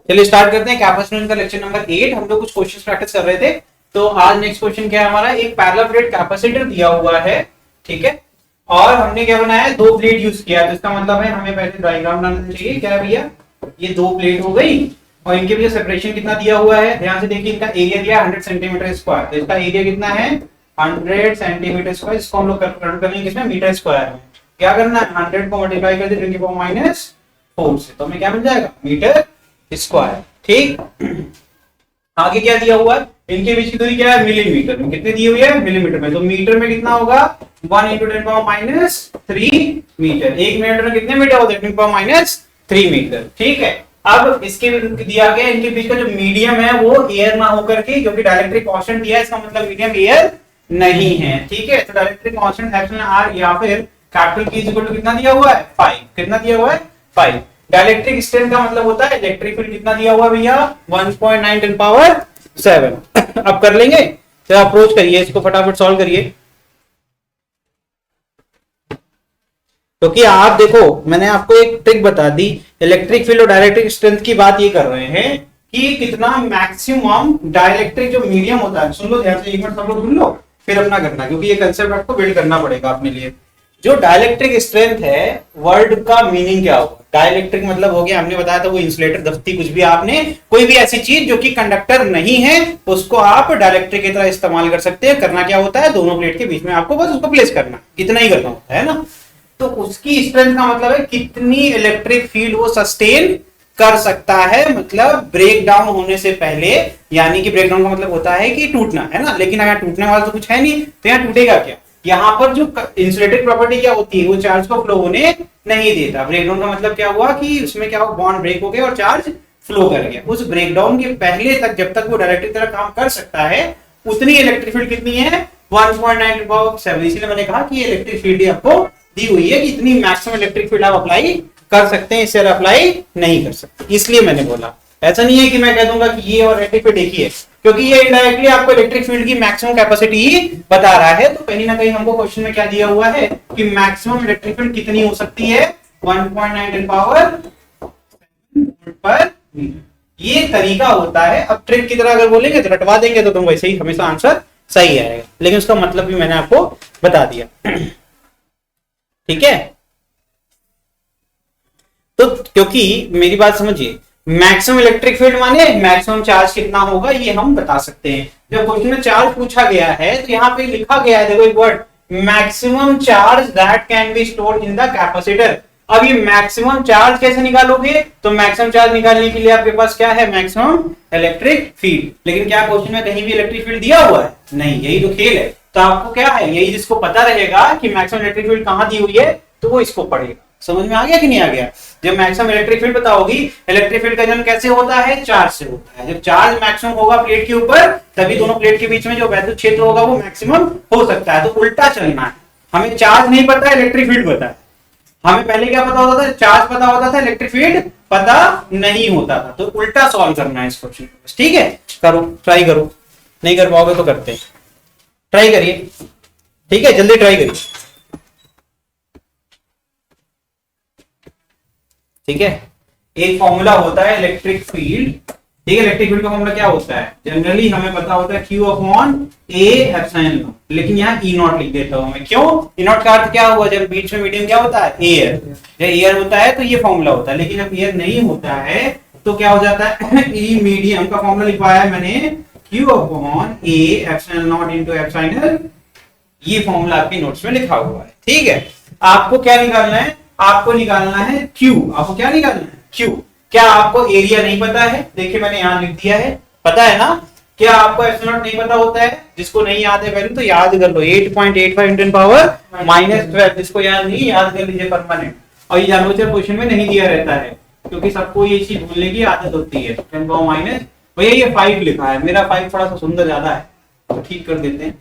चलिए स्टार्ट करते हैं कैपेसिटेंस का लेक्चर नंबर 8। हम लोग कुछ क्वेश्चंस प्रैक्टिस कर रहे थे, तो आज नेक्स्ट क्वेश्चन क्या है हमारा, एक पैरेलल प्लेट कैपेसिटर दिया हुआ है, ठीक है, और हमने क्या बनाया है, दो प्लेट यूज किया, तो इसका मतलब है हमें पहले डायग्राम बनाना चाहिए। क्या भैया, ये दो प्लेट हो गई और इनके बीच सेपरेशन कितना दिया हुआ है, ध्यान से देखिए, इनका एरिया दिया 100 सेंटीमीटर स्क्वायर, तो इसका एरिया कितना है 100 सेंटीमीटर स्क्वायर। इसको हम लोग कन्वर्ट करेंगे किसमें, मीटर स्क्वायर में। क्या करना है, 100 को मल्टीप्लाई कर दें 10⁻⁴ से, तो हमें क्या मिल जाएगा, मीटर स्क्वायर। ठीक, आगे क्या दिया हुआ है, इनके बीच की दूरी क्या है, मिलीमीटर में। कितनी दी हुई है, मिलीमीटर में, तो मीटर में कितना होगा 1 × 10⁻³ मीटर। एक मिनट में कितने मीटर होते हैं, 10⁻³ मीटर। ठीक है, अब इसके दिया गया इनके बीच का जो मीडियम है वो एयर ना होकर के, क्योंकि डाइलेक्ट्रिक कांस्टेंट दिया है, इसका मतलब मीडियम एयर नहीं है। ठीक है, तो डाइलेक्ट्रिक कांस्टेंट εr या फिर कैपिटल K इक्वल टू कितना दिया हुआ है 5। कितना दिया हुआ है 5। डाइलेक्ट्रिक स्ट्रेंथ का मतलब होता है इलेक्ट्रिक फील्ड कितना दिया हुआ है भैया 1.9 × 10⁻⁷। अब कर लेंगे, तो अप्रोच करिए इसको, फटाफट सॉल्व करिए। क्योंकि आप देखो, मैंने आपको एक ट्रिक बता दी, इलेक्ट्रिक फील्ड और डाइलेक्ट्रिक स्ट्रेंथ की बात ये कर रहे हैं कि कितना मैक्सिमम डाइलेक्ट्रिक जो मीडियम होता है। सुन लो ध्यान से, एक मिनट सब लोग सुन लो फिर अपना करना, क्योंकि ये कंसेप्ट आपको बिल्ड करना पड़ेगा अपने लिए। जो डाइलेक्ट्रिक स्ट्रेंथ है, वर्ड का मीनिंग क्या होगा, डाइलेक्ट्रिक मतलब हो गया, हमने बताया था वो इंसुलेटर, दफ्ती, कुछ भी, आपने कोई भी ऐसी चीज जो कि कंडक्टर नहीं है उसको आप डाइलेक्ट्रिक की तरह इस्तेमाल कर सकते हैं। करना क्या होता है, दोनों प्लेट के बीच में आपको बस उसको प्लेस करना, इतना ही करना होता है ना। तो उसकी स्ट्रेंथ का मतलब है कितनी इलेक्ट्रिक फील्ड वो सस्टेन कर सकता है, मतलब ब्रेक डाउन होने से पहले। यानी कि ब्रेक डाउन का मतलब होता है कि टूटना, है ना, लेकिन अगर टूटने वाला तो कुछ है नहीं, तो यहाँ टूटेगा क्या। यहाँ पर जो इंसुलेटेड प्रॉपर्टी क्या होती है, वो चार्ज को फ्लो होने नहीं देता। ब्रेकडाउन का मतलब क्या हुआ कि उसमें क्या हुआ, बॉन्ड ब्रेक हो गया और चार्ज फ्लो कर गया। उस ब्रेकडाउन के पहले तक जब तक वो डायरेक्ट्रिक तरह काम कर सकता है, उतनी इलेक्ट्रिक फील्ड कितनी है 1.9 × 10⁻⁷। इसलिए मैंने कहा कि इलेक्ट्रिक फील्ड आपको दी हुई है कि इतनी मैक्सिमम इलेक्ट्रिक फील्ड आप अप्लाई कर सकते हैं, इससे अप्लाई नहीं कर सकते। इसलिए मैंने बोला, ऐसा नहीं है कि मैं कह दूंगा कि ये और इलेक्ट्रिक फील्ड एक ही है, क्योंकि ये इनडायरेक्टली आपको इलेक्ट्रिक फील्ड की मैक्सिमम कैपेसिटी ही बता रहा है। तो कहीं ना कहीं हमको क्वेश्चन में क्या दिया हुआ है कि मैक्सिमम इलेक्ट्रिक फील्ड कितनी हो सकती है 1.9 × 10⁻⁷। ये तरीका होता है। अब ट्रिक की तरह अगर बोलेंगे तो रटवा देंगे तो तुम वैसे ही हमेशा आंसर सही आएगा, लेकिन उसका मतलब भी मैंने आपको बता दिया। ठीक है, तो क्योंकि मेरी बात समझिए, मैक्सिमम इलेक्ट्रिक फील्ड माने मैक्सिमम चार्ज कितना होगा ये हम बता सकते हैं। जब क्वेश्चन में चार्ज पूछा गया है तो यहाँ पे लिखा गया है, देखो एक word, maximum charge that can be stored in the capacitor. अब ये मैक्सिमम चार्ज कैसे निकालोगे, तो मैक्सिमम चार्ज निकालने के लिए आपके पास क्या है, मैक्सिमम इलेक्ट्रिक फील्ड। लेकिन क्या क्वेश्चन में कहीं भी इलेक्ट्रिक फील्ड दिया हुआ है, नहीं, यही तो खेल है। तो आपको क्या है, यही जिसको पता रहेगा कि मैक्सिमम इलेक्ट्रिक फील्ड कहां दी हुई है, तो वो इसको पढ़ेगा। समझ में आ गया कि नहीं आ गया। जब मैक्सिमम इलेक्ट्रिक फील्ड पता होगी, इलेक्ट्रिक फील्ड का जन्म कैसे होता है, चार्ज से होता है। जब चार्ज मैक्सिमम होगा प्लेट के ऊपर, तभी दोनों प्लेट के बीच में जो वैद्युत क्षेत्र होगा वो मैक्सिमम हो सकता है। तो उल्टा चलना है, हमें चार्ज नहीं पता, इलेक्ट्रिक फील्ड पता है। हमें पहले क्या पता होता था, चार्ज पता होता था, इलेक्ट्रिक फील्ड पता नहीं होता था। तो उल्टा सॉल्व करना है इस क्वेश्चन को। ठीक है, करो, ट्राई करो, नहीं कर पाओगे तो करते हैं, ट्राई करिए। ठीक है, जल्दी ट्राई करिए। ठीक है, एक फॉर्मूला होता है इलेक्ट्रिक फील्ड। ठीक है, इलेक्ट्रिक फील्ड का फॉर्मूला क्या होता है, जनरली हमें पता होता है Q/A∁0, लेकिन यहाँ E0 लिख देता हूं मैं। क्यों, E0 का अर्थ क्या हुआ, जब बीच में मीडियम क्या होता है, एयर। जब एयर होता है तो ये फॉर्मूला होता है, लेकिन जब एयर नहीं होता है तो क्या हो जाता है, ई मीडियम का फॉर्मूला लिखवाया है मैंने Q/A∁0 × ये फॉर्मूला आपके नोट्स में लिखा हुआ है। ठीक है, आपको क्या निकालना है, आपको निकालना है Q। आपको क्या निकालना है, Q। क्या आपको एरिया नहीं पता है, देखिए मैंने यहां लिख दिया है, पता है ना। क्या आपको एप्सिलॉन नहीं पता होता है, जिसको नहीं याद है वैल्यू तो याद कर लो, 8.85 × 10⁻⁻12। जिसको याद नहीं, याद कर लीजिए परमानेंट। और ये जानबूझकर क्वेश्चन में नहीं दिया रहता है, क्योंकि सबको ये चीज भूलने की आदत होती है। 10⁻⁻, भैया ये 5 लिखा है, मेरा 5 थोड़ा सा सुंदर ज्यादा है, तो ठीक कर देते हैं।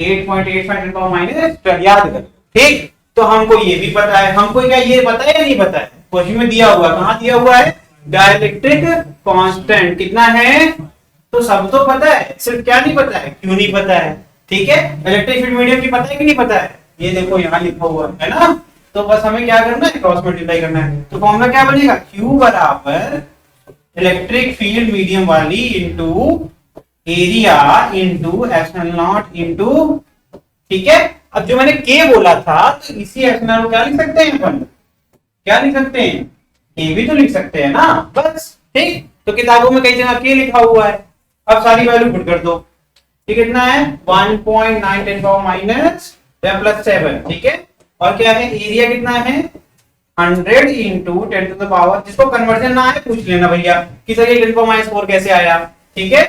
8.85 × 10⁻12 याद कर। ठीक, तो हमको ये भी पता है, हमको क्या ये पता है या नहीं पता है, क्वेश्चन में दिया हुआ, कहां दिया हुआ है, डाइलेक्ट्रिक कांस्टेंट कितना है, तो सब तो पता है, सिर्फ क्या नहीं पता है, क्यों नहीं पता है। ठीक है, इलेक्ट्रिक फील्ड मीडियम की पता है कि नहीं पता है, ये देखो यहाँ लिखा हुआ है ना, तो बस हमें क्या करना है, क्रॉस मल्टीप्लाई करना है। तो फॉर्मूला क्या बनेगा, Q बराबर इलेक्ट्रिक फील्ड मीडियम वाली into area into epsilon not into, ठीक है। अब जो मैंने K बोला था, तो इसी एप्सिलॉन को क्या लिख सकते हैं अपन, क्या लिख सकते हैं, K भी तो लिख सकते हैं ना, बस ठीक। तो किताबों में कई जगह K लिखा हुआ है। अब सारी वैल्यू पुट कर दो, ये कितना है 1.9 10 पावर माइनस प्लस 7, ठीक है। और क्या है, एरिया कितना है 100 इंटू 10 टू द पावर, जिसको कन्वर्जन ना है पूछ लेना भैया कि सर ये 10 पावर माइनस 4 कैसे आया, ठीक है।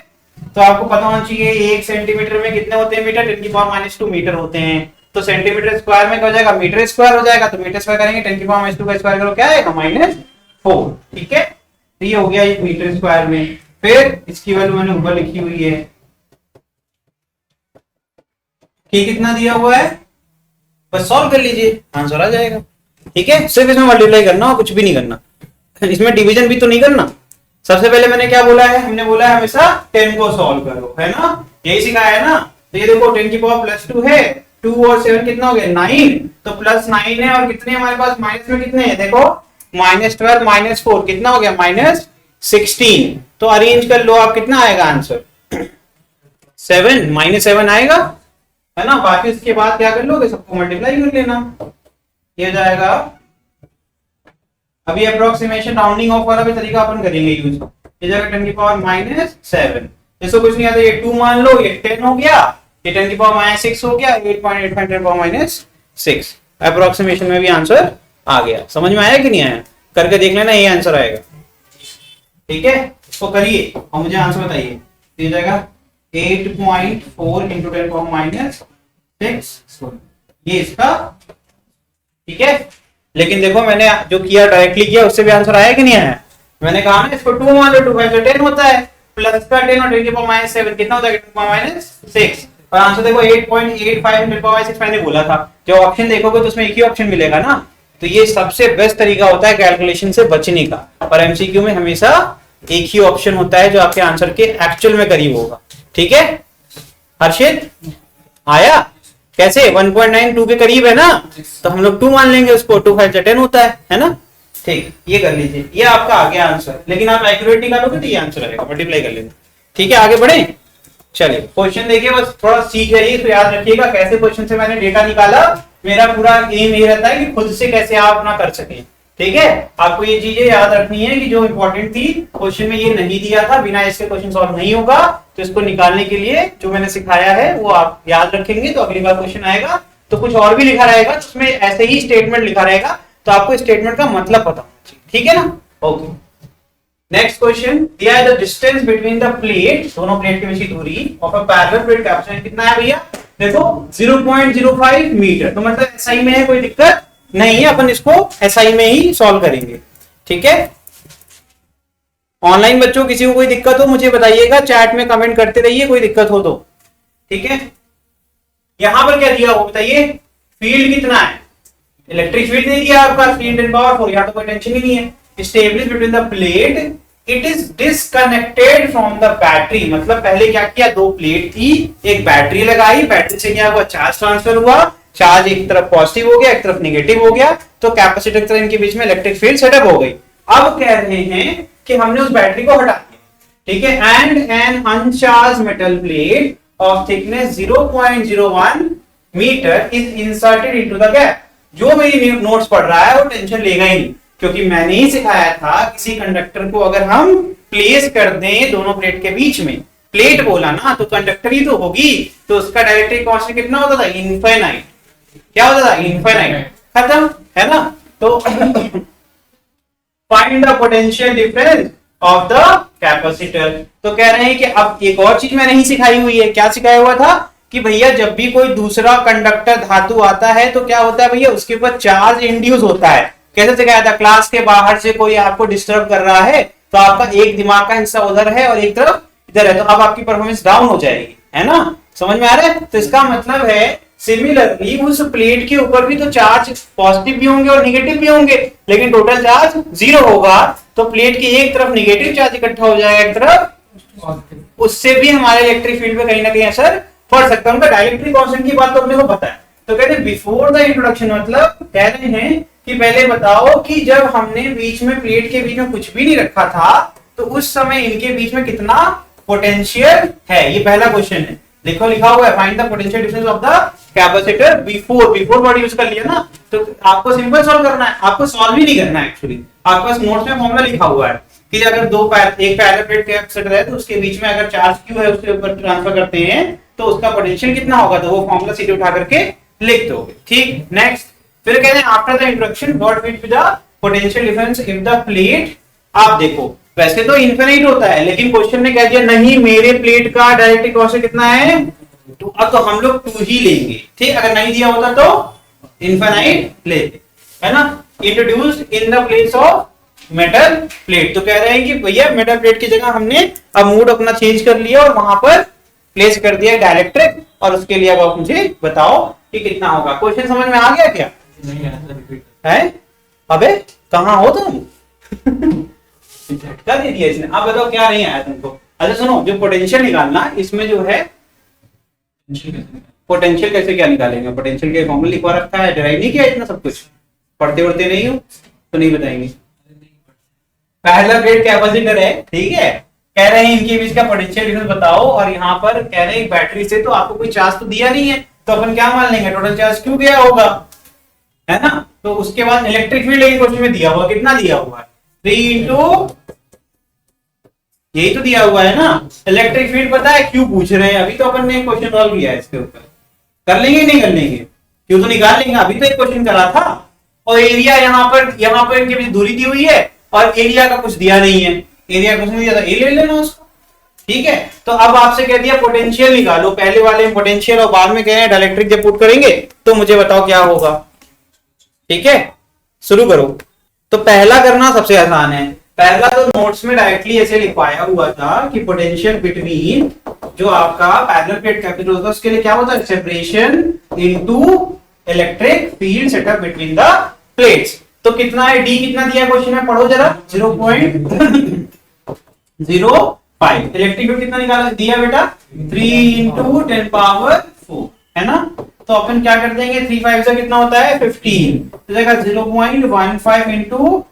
तो आपको पता होना चाहिए 1 सेंटीमीटर में कितने होते हैं मीटर, 10 की पावर माइनस 2 मीटर होते हैं। तो सेंटीमीटर स्क्वायर में क्या हो जाएगा, मीटर स्क्वायर हो जाएगा। तो मीटर स्क्वायर करेंगे 10 की पावर माइनस 2 का स्क्वायर करो, क्या आएगा -4, ठीक है। तो ये हो गया एक मीटर स्क्वायर में। फिर इसकी वैल्यू मैंने ऊपर लिखी हुई है, कि कितना दिया हुआ है, बस सॉल्व कर लीजिए, आंसर आ जाएगा, ठीक है। सिर्फ इसमें मल्टीप्लाई करना हो, कुछ भी नहीं करना, इसमें डिवीजन भी तो नहीं करना। सबसे पहले मैंने क्या बोला है, हमने बोला है हमेशा 10 को सॉल्व करो, है ना, यही सिखाया है ना। तो ये देखो 10 की पावर प्लस 2 है, 2 और 7 कितना हो गया 9, तो प्लस 9 है, और कितने हमारे पास माइनस में कितने हैं, देखो -12 -4 कितना हो गया -16। तो अरेंज कर लो आप, कितना आएगा आंसर 7 -7 आएगा, है ना। बाकी इसके बाद क्या कर लोगे, सबको मल्टीप्लाई कर लेना, ये हो जाएगा। अभी अप्रोक्सीमेशन राउंडिंग ऑफ वाला भी तरीका अपन करेंगे यूज, ये जाएगा 10 की पावर -7, इसको कुछ नहीं आता, ये 2 मान लो, ये 10 हो गया, ये 10 की पावर -6 हो गया, 8.85 10 पावर -6। अप्रोक्सीमेशन में भी आंसर आ गया। समझ में आया कि नहीं आया, करके देख लेना, ये आंसर आएगा, ठीक है। इसको करिए और मुझे आंसर बताइए, ये जाएगा 8.4 इंटू 10 पावर -6, ये इसका, ठीक है। लेकिन देखो मैंने जो किया डायरेक्टली किया, उससे भी आंसर आया कि नहीं आया। मैंने कहा ना इसको 2 मान लो, 2 5 10 होता है, प्लस का 10 और 10 की पावर -7 कितना होता है 10 की पावर -6, और आंसर देखो 8.85 10 पावर -6 मैंने बोला था। जो ऑप्शन देखोगे तो उसमें एक ही ऑप्शन मिलेगा ना। तो ये सबसे बेस्ट तरीका होता है कैलकुलेशन से बचने का, और एमसीक्यू में हमेशा एक ही ऑप्शन होता है जो आपके आंसर के एक्चुअल में करीब होगा, ठीक है। हर्षित आया कैसे, 1.92 के करीब है ना, तो हम लोग 2 मान लेंगे उसको, 2 5 10 होता है ना, ठीक। ये कर लीजिए, ये आपका आ गया आंसर। लेकिन आप एक्यूरेट निकालोगे तो ये आंसर आएगा, मल्टीप्लाई कर लेंगे, ठीक है। आगे बढ़े, चलिए क्वेश्चन देखिए, बस थोड़ा सीख जाइए, तो याद रखिएगा कैसे क्वेश्चन से मैंने डेटा निकाला। मेरा पूरा एम ये रहता है कि खुद से कैसे आप अपना कर सकें, ठीक है। आपको ये चीजें याद रखनी है कि जो इंपॉर्टेंट थी क्वेश्चन में ये नहीं दिया था, बिना इसके क्वेश्चन सॉल्व नहीं होगा। तो इसको निकालने के लिए जो मैंने सिखाया है वो आप याद रखेंगे, तो अगली बार क्वेश्चन आएगा तो कुछ और भी लिखा रहेगा, उसमें ऐसे ही स्टेटमेंट लिखा रहेगा, तो आपको स्टेटमेंट का मतलब पता होना चाहिए, ठीक है ना। ओके, नेक्स्ट क्वेश्चन दिया है, the distance between the plate, दोनों प्लेट के बीच की दूरी of a parallel plate capacitor कितना है भैया, देखो 0.05 मीटर। तो मतलब एसआई में है, कोई दिक्कत नहीं है, अपन इसको एसआई में ही सॉल्व करेंगे, ठीक है। ऑनलाइन बच्चों किसी को कोई दिक्कत हो मुझे बताइएगा, चैट में कमेंट करते रहिए, कोई दिक्कत हो तो, ठीक है। यहां पर क्या दिया हो बताइए, फील्ड कितना है, इलेक्ट्रिक फील्ड दे दिया आपका 3×10⁴, यहां तो कोई टेंशन ही नहीं है। स्टेबलिश between the plate, it is disconnected from the battery. मतलब पहले क्या किया, 2 प्लेट थी, एक बैटरी लगाई, बैटरी से क्या हुआ, चार्ज ट्रांसफर हुआ, चार्ज एक तरफ पॉजिटिव हो गया, एक तरफ नेगेटिव हो गया, तो कैपेसिटर की तरह इनके बीच में इलेक्ट्रिक फील्ड सेटअप हो गई। अब कह रहे हैं कि हमने उस बैटरी को हटा दिया, ठीक है, and an uncharged metal plate of thickness 0.01 metre is inserted into the gap. जो मेरी नोट्स पढ़ रहा है वो टेंशन लेगा ही नहीं, क्योंकि मैंने ही सिखाया था किसी कंडक्टर को अगर हम प्लेस कर दें दोनों प्लेट के बीच में, प्लेट बोला ना तो कंडक्टर ही तो होगी, तो उसका डायरेक्ट्रिक कांस्टेंट कितना होता था, इनफाइनाइट। क्या होता था, इनफाइनाइट, खत्म, है ना। तो find the potential difference of the capacitor. तो कह रहे हैं कि अब एक और चीज मैंने ही सिखाई हुई है, क्या सिखाया हुआ था कि भैया जब भी कोई दूसरा कंडक्टर धातु आता है तो क्या होता है भैया, उसके ऊपर चार्ज इंड्यूस होता है। कैसे सिखाया था, क्लास के बाहर से कोई आपको डिस्टर्ब कर रहा है तो आपका एक दिमाग का हिस्सा उधर है और एक तरफ इधर है, तो अब आपकी परफॉर्मेंस डाउन हो जाएगी, है ना। समझ में आ रहा है। तो इसका मतलब है सिमिलरली उस प्लेट के ऊपर भी तो चार्ज पॉजिटिव भी होंगे और नेगेटिव भी होंगे, लेकिन टोटल चार्ज 0 होगा, तो प्लेट की एक तरफ नेगेटिव चार्ज इकट्ठा हो जाएगा, एक तरफ उससे भी हमारे इलेक्ट्रिक फील्ड पे कहीं ना कहीं असर पड़ सकता है। उनका डाइलेक्ट्रिक कांस्टेंट की बात तो अपने को पता है, तो कहते हैं बिफोर द इंट्रोडक्शन, मतलब कह रहे हैं कि पहले बताओ कि जब हमने बीच में प्लेट के बीच में कुछ भी नहीं रखा था तो उस समय इनके बीच में कितना पोटेंशियल है, ये पहला क्वेश्चन है। देखो लिखा हुआ है find the potential difference of the capacitor before word use कर लिया ना, तो आपको सिंपल सॉल्व करना है, आपको सॉल्व ही नहीं करना है एक्चुअली, आपके पास नोट्स में फॉर्मूला लिखा हुआ है कि अगर एक पैरेलल प्लेट कैपेसिटर है तो उसके बीच में अगर चार्ज क्यू है उसके ऊपर ट्रांसफर करते हैं तो उसका पोटेंशियल कितना होगा, तो वो फॉर्मूला सीधे उठा करके लिख दोगे। ठीक, नेक्स्ट फिर कहते हैं after the introduction what will be the potential difference if the plate, आप देखो वैसे तो इनफिनिट होता है लेकिन क्वेश्चन ने कह दिया नहीं मेरे प्लेट का डायरेक्ट्रिक कांस्टेंट कितना है, तो अब तो हम लोग 2 ही लेंगे। ठीक, अगर नहीं दिया होता तो इनफिनिट लेते, है ना। Introduced in the place of metal plate, तो कह रहे हैं कि भैया मेटल प्लेट की जगह हमने अब मूड अपना चेंज कर लिया और वहां पर प्लेस कर दिया डायरेक्ट्रिक, और उसके लिए अब आप मुझे बताओ कि कितना होगा। क्वेश्चन समझ में आ गया क्या? है अबे कहाँ हो तुम? झटका दे दिया इसने। आप बताओ क्या नहीं आया तुमको? अच्छा सुनो, जो पोटेंशियल निकालना इसमें जो है पोटेंशियल कैसे क्या निकालेंगे, पोटेंशियल के फॉर्मूला लिखवा रखा है, डिराइव नहीं किया इतना सब कुछ, पढ़ते उड़ते नहीं हो तो नहीं बताएंगे। पैरेलल प्लेट कैपेसिटर है, ठीक है, कह रहे हैं इनके बीच का पोटेंशियल डिफरेंस बताओ, और यहाँ पर कह रहे हैं बैटरी से तो आपको कोई चार्ज तो दिया नहीं है तो अपन क्या मान लेंगे, टोटल चार्ज क्यों गया होगा, है ना। तो उसके बाद इलेक्ट्रिक फील्ड क्वेश्चन में दिया हुआ, कितना दिया हुआ है 3 इंटू, यही तो दिया हुआ है ना। इलेक्ट्रिक फील्ड पता है क्यों पूछ रहे हैं, अभी तो अपन ने क्वेश्चन सॉल्व किया है इसके ऊपर, कर लेंगे नहीं कर लेंगे, क्यों तो निकाल लेंगे, अभी तो एक क्वेश्चन करा था। और एरिया यहाँ पर इनके बीच दूरी दी हुई है और एरिया का कुछ दिया नहीं है, एरिया कुछ नहीं दिया था, एरिया ले लेना उसको, ठीक है। तो अब आपसे कह दिया पोटेंशियल निकालो, पहले वाले में पोटेंशियल और बाद में कह रहे हैं डायलेक्ट्रिक जब पुट करेंगे तो मुझे बताओ क्या होगा, ठीक है। शुरू करो। तो पहला करना सबसे आसान है, पहला तो नोट्स में डायरेक्टली ऐसे लिखवाया हुआ था कि पोटेंशियल बिटवीन जो आपका पैरेलल प्लेट कैपेसिटर होता है उसके लिए क्या होता है, separation into electric field setup between the plates. तो कितना है, डी कितना दिया क्वेश्चन में, पढ़ो जरा, 0.05। इलेक्ट्रिक फील्ड कितना निकाला दिया बेटा, 3 इंटू 10 पावर 4, है ना। तो अपन क्या कर देंगे, 3 5 से कितना होता है 15, तो देखा 0.15 इंटू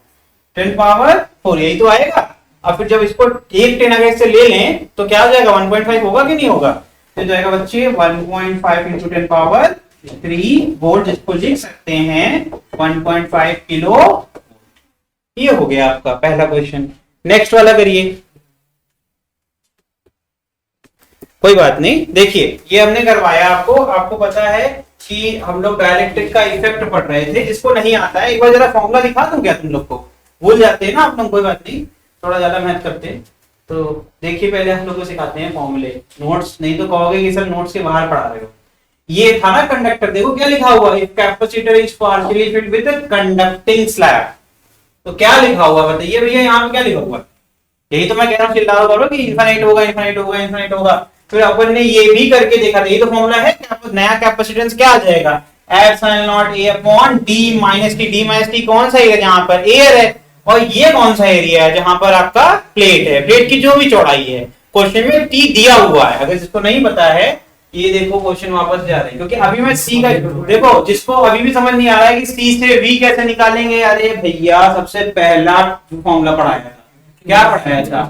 10 पावर 4, यही तो आएगा। अब फिर जब इसको एक 10 अगर इससे ले लें तो क्या हो जाएगा, 1.5 होगा कि नहीं होगा, तो जाएगा बच्चे 1.5 इंटू 10 पावर 3 वोल्ट, जिसको लिख सकते हैं 1.5 किलो। ये हो गया आपका पहला क्वेश्चन। नेक्स्ट वाला करिए, कोई बात नहीं, देखिए ये हमने करवाया आपको पता है कि हम लोग डायलेक्ट्रिक का इफेक्ट पढ़ रहे थे, जिसको नहीं आता है एक बार जरा फॉर्मूला दिखा दूं क्या, तुम लोग को भूल जाते हैं ना आप लोग, कोई बात नहीं, थोड़ा ज्यादा मेहनत करते हैं। तो देखिए पहले हम लोग को सिखाते हैं फॉर्मूले, नोट्स नहीं तो कहोगे कि सर नोट्स के बाहर पढ़ा रहे हो। ये था ना कंडक्टर, देखो क्या लिखा हुआ, if capacitor is partially filled with conducting slab, तो क्या लिखा हुआ बताइए भैया, यहाँ पे क्या लिखा हुआ, यही तो मैं कह रहा हूँ चिल्ला करो कि इनफिनिट होगा इनफिनिट होगा इनफिनिट होगा। फिर अपन ने ये भी करके देखा था, ये तो फॉर्मूला है, नया कैपेसिटेंस क्या आ जाएगा, epsilon not a upon D minus T, D minus T कौन सा एरिया, जहां पर एयर है, और ये कौन सा एरिया है जहां पर आपका प्लेट है, प्लेट की जो भी चौड़ाई है, क्वेश्चन में टी दिया हुआ है। अगर जिसको नहीं पता है ये देखो क्वेश्चन वापस जा रहे हैं, क्योंकि अभी मैं सी का देखो, जिसको अभी भी समझ नहीं आ रहा है कि सी से वी कैसे निकालेंगे, अरे भैया सबसे पहला फॉर्मूला पढ़ाया था, क्या पढ़ाया था,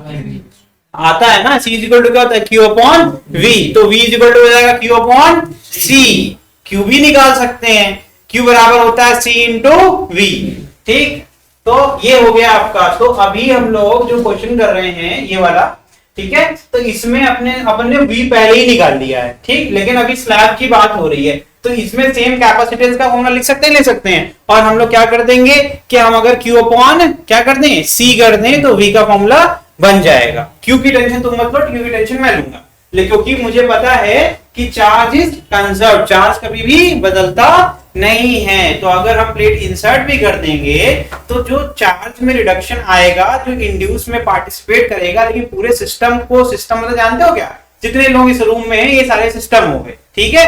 आता है ना, सी इक्वल टू क्या होता है, क्यू अपॉन वी, तो वी इक्वल टू हो जाएगा क्यू अपॉन सी, क्यू भी निकाल सकते हैं, क्यू बराबर होता है सी इंटू वी, ठीक। तो ये हो गया आपका। तो अभी हम लोग जो क्वेश्चन कर रहे हैं ये वाला, ठीक है, तो इसमें अपन ने वी पहले ही निकाल लिया है, ठीक, लेकिन अभी स्लैब की बात हो रही है, तो इसमें सेम कैपेसिटेंस का फॉर्मूला लिख सकते हैं, ले सकते हैं, और हम लोग क्या कर देंगे कि हम अगर क्यू अपॉन क्या कर दें, सी कर दें, तो वी का फॉर्मूला बन जाएगा। क्यू की टेंशन तुम मत लो, क्यू की टेंशन मैं लूंगा, क्योंकि मुझे पता है कि चार्ज इज कंजर्व, चार्ज कभी भी बदलता नहीं है। तो अगर हम प्लेट इंसर्ट भी कर देंगे तो जो चार्ज में रिडक्शन आएगा, जो इंड्यूस में पार्टिसिपेट करेगा, लेकिन पूरे सिस्टम को, सिस्टम मतलब जानते हो क्या, जितने लोग इस रूम में हैं ये सारे सिस्टम हो गए, ठीक है।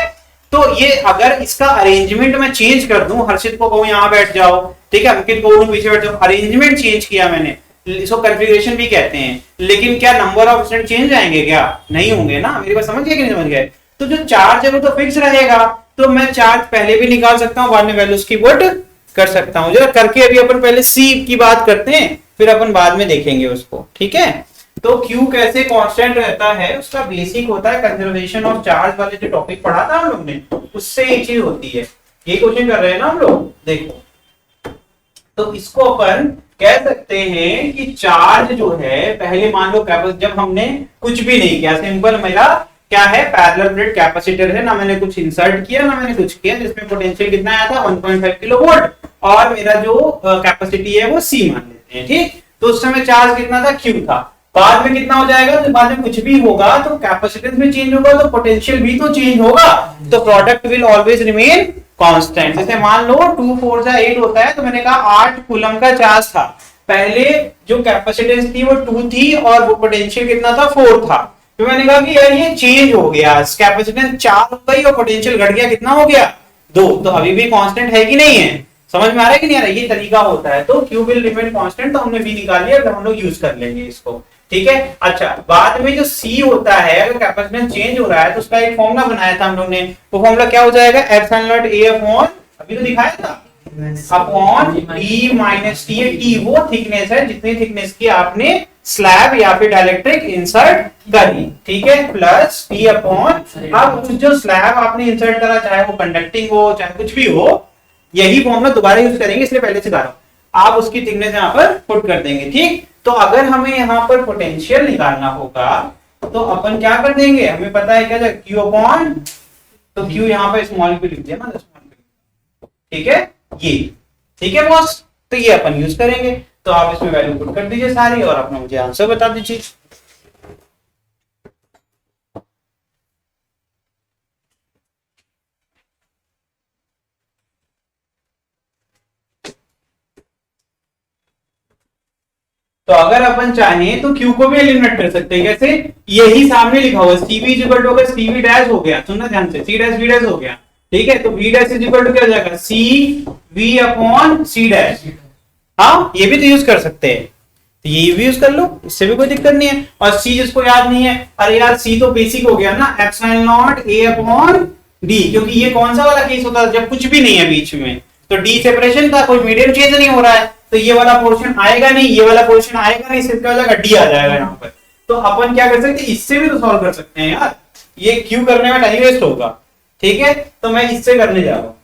तो ये अगर इसका अरेंजमेंट मैं चेंज कर दूं, हर्षित को कहूं यहां बैठ जाओ, ठीक है, अंकित को पीछे बैठ जाओ, अरेंजमेंट चेंज किया मैंने, इसको कॉन्फ़िगरेशन भी कहते हैं, लेकिन क्या नंबर ऑफ स्टूडेंट चेंज आएंगे, क्या नहीं होंगे ना, मेरी बात समझ गए कि नहीं समझ गए। तो जो चार्ज है वो तो फिक्स रहेगा, तो मैं चार्ज पहले भी निकाल सकता हूँ, बाद में वैल्यूज की पुट कर सकता हूँ। जरा करके अभी अपन पहले सी की बात करते हैं, फिर अपन बाद में देखेंगे उसको, ठीक है। तो Q कैसे कांस्टेंट रहता है, उसका बेसिक होता है कंजर्वेशन ऑफ चार्ज वाले जो टॉपिक पढ़ा था हम लोग ने, उससे ये चीज होती है। ये क्वेश्चन कर रहे हैं ना हम लोग, देखो। तो इसको अपन कह सकते हैं कि चार्ज जो है, पहले मान लो जब हमने कुछ भी नहीं किया, सिंपल मेरा क्या है, पैरेलल प्लेट कैपेसिटर है ना, मैंने कुछ इंसर्ट किया ना मैंने कुछ किया, जिसमें पोटेंशियल कितना आया था 1.5 किलोवोल्ट, और मेरा जो कैपेसिटी है वो C मान लेते हैं, ठीक। तो उस समय चार्ज कितना था, Q था। बाद में कितना हो जाएगा, तो बाद में कुछ भी होगा तो कैपेसिटेंस भी चेंज होगा, तो पोटेंशियल भी तो चेंज होगा, तो product will always remain constant. जैसे मान लो 2 4 8 होता है, तो मैंने कहा 8 कूलम का चार्ज था, पहले जो कैपेसिटेंस थी वो 2 थी और वो पोटेंशियल कितना था, 4 था। तो मैंने कहा कि यार ये चेंज हो गया, कैपेसिटेंस 4 हो गई और पोटेंशियल घट गया, कितना हो गया, 2। तो अभी भी कांस्टेंट है कि नहीं है, समझ में आ रहा है कि नहीं आ रहा है, ये तरीका होता है। तो Q विल रिमेन कांस्टेंट, तो हमने भी निकाल लिया, हम लोग यूज कर लेंगे इसको, ठीक है। अच्छा, बाद में जो C होता है, अगर कैपेसिटेंस चेंज हो रहा है तो उसका एक फॉर्मूला बनाया था हम लोग ने, वो फॉर्मूला क्या हो जाएगा, एप्सिलॉन नॉट A अपॉन, अभी तो दिखाया था, upon D minus T। T वो थिकनेस है जितनी थिकनेस की आपने स्लैब या फिर डाइलेक्ट्रिक इंसर्ट करी, ठीक है, प्लस T अपॉन, अब जो स्लैब आपने इंसर्ट करा, चाहे वो कंडक्टिंग हो चाहे कुछ भी हो, यही फॉर्मूला दोबारा यूज करेंगे, इसलिए पहले से बता रहा हूं, आप उसकी थिकनेस यहाँ पर पुट कर देंगे, ठीक। तो अगर हमें यहाँ पर पोटेंशियल निकालना होगा तो अपन क्या कर देंगे, हमें पता है क्या, Q अपॉन, तो Q यहाँ पर स्मॉल q लिख दिया ना, स्मॉल q, ठीक है, ये, ठीक है बॉस। तो ये अपन यूज करेंगे, तो आप इसमें वैल्यू पुट कर दीजिए सारी और अपना मुझे आंसर बता दीजिए। तो अगर अपन चाहें तो Q को भी एलिमिनेट कर सकते हैं, कैसे, यही सामने लिखा हुआ CV equal to CV dash हो गया, सुनना ध्यान से, C डैश V डैश हो गया, ठीक है। तो V dash is equal to क्या हो जाएगा, CV अपॉन C डैश, हाँ ये भी तो यूज कर सकते हैं, तो ये भी यूज कर लो, इससे भी कोई दिक्कत नहीं है। और C जिसको याद नहीं है, अरे यार C तो बेसिक हो गया ना, epsilon not A upon D, क्योंकि ये कौन सा वाला केस होता है जब कुछ भी नहीं है बीच में, तो D सेपरेशन था, कोई मीडियम चेंज नहीं हो रहा है, तो ये वाला पोर्शन आएगा नहीं, ये वाला पोर्शन आएगा नहीं, सिर्फ क्या हो जाएगा, D आ जाएगा यहाँ पर। तो अपन क्या कर सकते हैं, इससे भी तो सॉल्व कर सकते हैं यार, ये Q करने में टाइम वेस्ट होगा, ठीक है। तो मैं इससे करने जा रहा हूँ,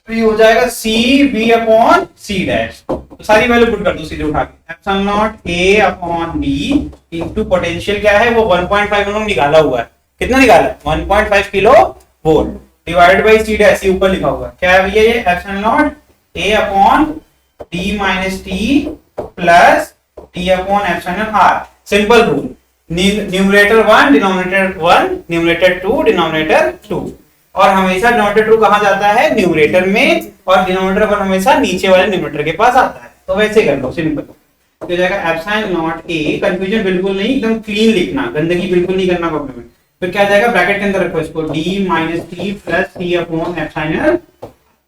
तो ये हो जाएगा CV अपॉन C डैश, तो सारी वैल्यू पुट कर दो सीधे उठा के, epsilon not A upon D into potential क्या है, वो 1.5 हम लोग निकाला हुआ है, कितना निकाला है, 1.5 kilo volt divided by C dash, ये ऊपर लिखा हुआ है, क्या है भैया ये, epsilon not A upon D minus T plus T upon epsilon R। Simple rule, numerator 1 denominator 1, numerator 2 denominator 2, और हमेशा डिनोमिनेटर 2 कहां जाता है, न्यूमरेटर में, और डिनोमिनेटर 1 हमेशा नीचे वाले न्यूमरेटर के पास आता है। तो वैसे कर लो, सिंपल तो जाएगा एप्सिलॉन नॉट A, कंफ्यूजन बिल्कुल नहीं, एकदम क्लीन लिखना, गंदगी बिल्कुल नहीं करना प्रॉब्लम में। फिर क्या जाएगा, ब्रैकेट के अंदर रखो इसको, D minus T plus T upon epsilon,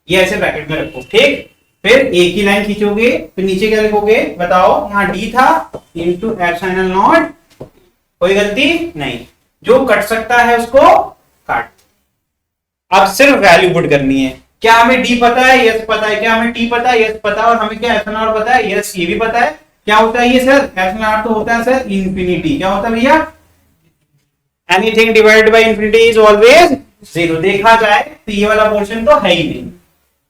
ये ऐसे ब्रैकेट में रखो, ठीक। फिर एक ही लाइन खींचोगे, फिर नीचे क्या लिखोगे बताओ, यहाँ D था इंटू एप्सिलॉन नॉट, कोई गलती नहीं, जो कट सकता है उसको काट। अब सिर्फ वैल्यू पुट करनी है, क्या हमें D पता है, यस पता है, क्या हमें T पता है, यस पता है, और हमें क्या एप्सिलॉन नॉट पता है, यस ये भी पता है। क्या होता है ये सर, एप्सिलॉन नॉट तो होता है सर इंफिनिटी, क्या होता है भैया, anything divided by infinity is always zero. देखा जाए तो ये वाला पोर्शन तो है ही नहीं,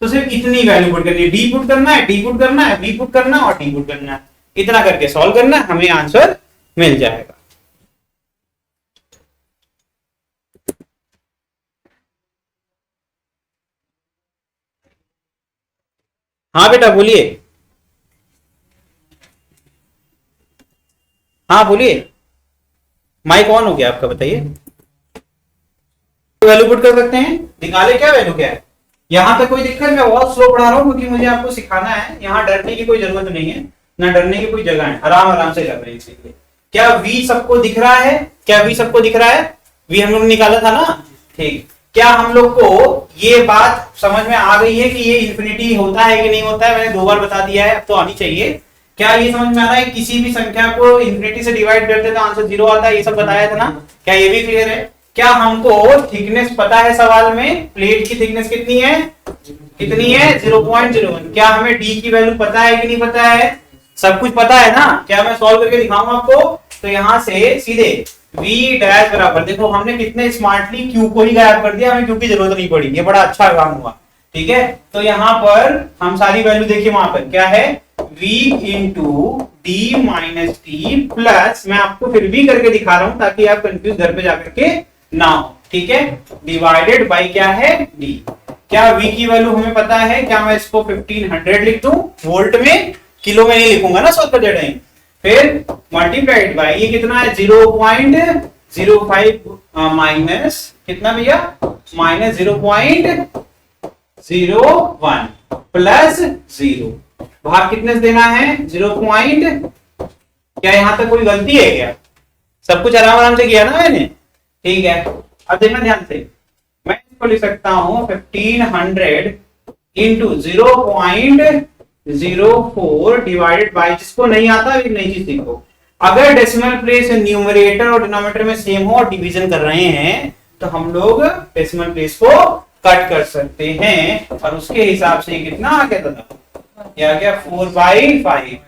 तो सिर्फ इतनी वैल्यू पुट करनी है, D पुट करना है, D पुट करना है, B पुट करना है और T पुट करना है, इतना करके सॉल्व करना है, हमें आंसर मिल जाएगा। हाँ बेटा बोलिए, हाँ बोलिए, माइक ऑन हो गया आपका, बताइए। वैल्यू पुट कर सकते हैं, निकाले क्या वैल्यू क्या है, यहां तक कोई दिक्कत, मैं बहुत स्लो पढ़ा रहा हूं क्योंकि मुझे आपको सिखाना है, यहाँ डरने की कोई जरूरत नहीं है, ना डरने की कोई जगह है, आराम आराम से कर रहे हैं इसीलिए। क्या V सबको दिख रहा है, क्या V सबको दिख रहा है, V हम लोग निकाला था ना, ठीक। क्या हम लोग को ये बात समझ में आ गई है कि ये इंफिनिटी होता है कि नहीं होता है, मैंने 2 बार बता दिया है, अब तो आनी चाहिए। क्या ये समझ में आ रहा है, किसी भी संख्या को इंफिनिटी से डिवाइड करते तो आंसर 0 आता है, ये सब बताया था ना, क्या ये भी क्लियर है। क्या हमको थिकनेस पता है? सवाल में प्लेट की थिकनेस कितनी है? 0.01। क्या हमें डी की वैल्यू पता है कि नहीं पता है? सब कुछ पता है ना? क्या मैं सॉल्व करके दिखाऊंगा आपको? तो यहां से सीधे v डैश बराबर, देखो हमने कितने स्मार्टली q को ही गायब कर दिया, हमें q की जरूरत नहीं पड़ी, ये बड़ा अच्छा काम हुआ। ठीक है, तो यहाँ पर हम सारी वैल्यू देखिए, वहां पर क्या है? v into D minus T plus, मैं आपको फिर भी करके दिखा रहा हूं ताकि आप कंफ्यूज घर पे जाकर के ना हो। ठीक है, डिवाइडेड बाई क्या है? d। क्या v की वैल्यू हमें पता है? क्या मैं इसको 1500 लिख दूं? वोल्ट में, किलो में नहीं लिखूंगा ना सॉल्व करते टाइम। फिर मल्टीप्लाइड बाई ये कितना है? 0.05 माइनस कितना भैया? माइनस 0.01 प्लस 0, भाग कितने से देना है? 0 पॉइंट। क्या यहां तक कोई गलती है क्या? सब कुछ आराम आराम से किया ना मैंने? ठीक है, अब देखना ध्यान से, मैं इसको लिख सकता हूं 1500 इंटू 0.04 डिवाइडेड बाई, जिसको नहीं आता एक नई चीज सीखो, अगर डेसिमल प्लेस न्यूमरेटर और डिनोमिनेटर में सेम हो और डिवीजन कर रहे हैं तो हम लोग डेसिमल प्लेस को कट कर सकते हैं, और उसके हिसाब से कितना आ गया था? क्या गया? 4/5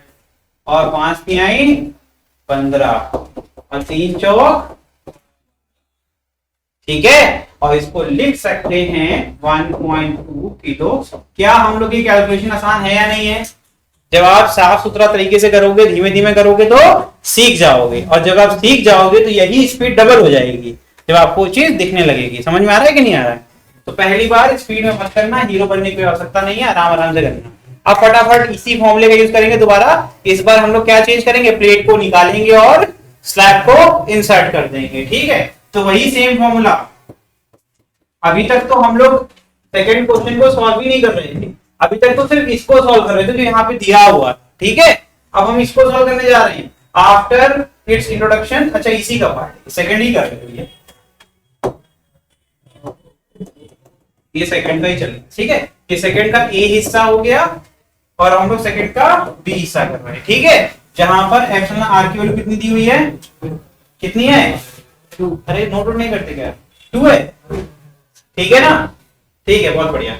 और 5 तिहाई 15 और 3 चौक। ठीक है, और इसको लिख सकते हैं 1.2 किलो। क्या हम लोग की कैलकुलेशन आसान है या नहीं है? जब आप साफ सुथरा तरीके से करोगे, धीमे धीमे करोगे तो सीख जाओगे, और जब आप सीख जाओगे तो यही स्पीड डबल हो जाएगी जब आपको चीज दिखने लगेगी। समझ में आ रहा है कि नहीं आ रहा है? तो पहली बार स्पीड में मत करना, हीरो बनने की आवश्यकता नहीं है, आराम आराम से करना। अब फटाफट इसी फॉर्मूले का यूज करेंगे दोबारा। इस बार हम लोग क्या चेंज करेंगे? प्लेट को निकालेंगे और स्लैब को इंसर्ट कर देंगे। ठीक है, तो वही सेम फॉर्मूला। अभी तक तो हम लोग सेकंड क्वेश्चन को सॉल्व ही नहीं कर रहे थे, अभी तक तो सिर्फ इसको सॉल्व कर रहे थे जो यहाँ पे दिया हुआ। ठीक है, अब हम इसको सॉल्व करने जा रहे हैं आफ्टर इट्स इंट्रोडक्शन। अच्छा, इसी का पार्ट सेकंड ही कर रहे हो, ये सेकंड का ही चल रहा है। ठीक है, ये सेकंड का ए हिस्सा हो गया और हम लोग सेकंड का बी हिस्सा कर रहे हैं। ठीक है, जहां पर एप्सिलॉन आर की वैल्यू कितनी दी हुई है? कितनी है? 2। अरे नोट नहीं करते क्या? 2 है। ठीक है ना? ठीक है, बहुत बढ़िया।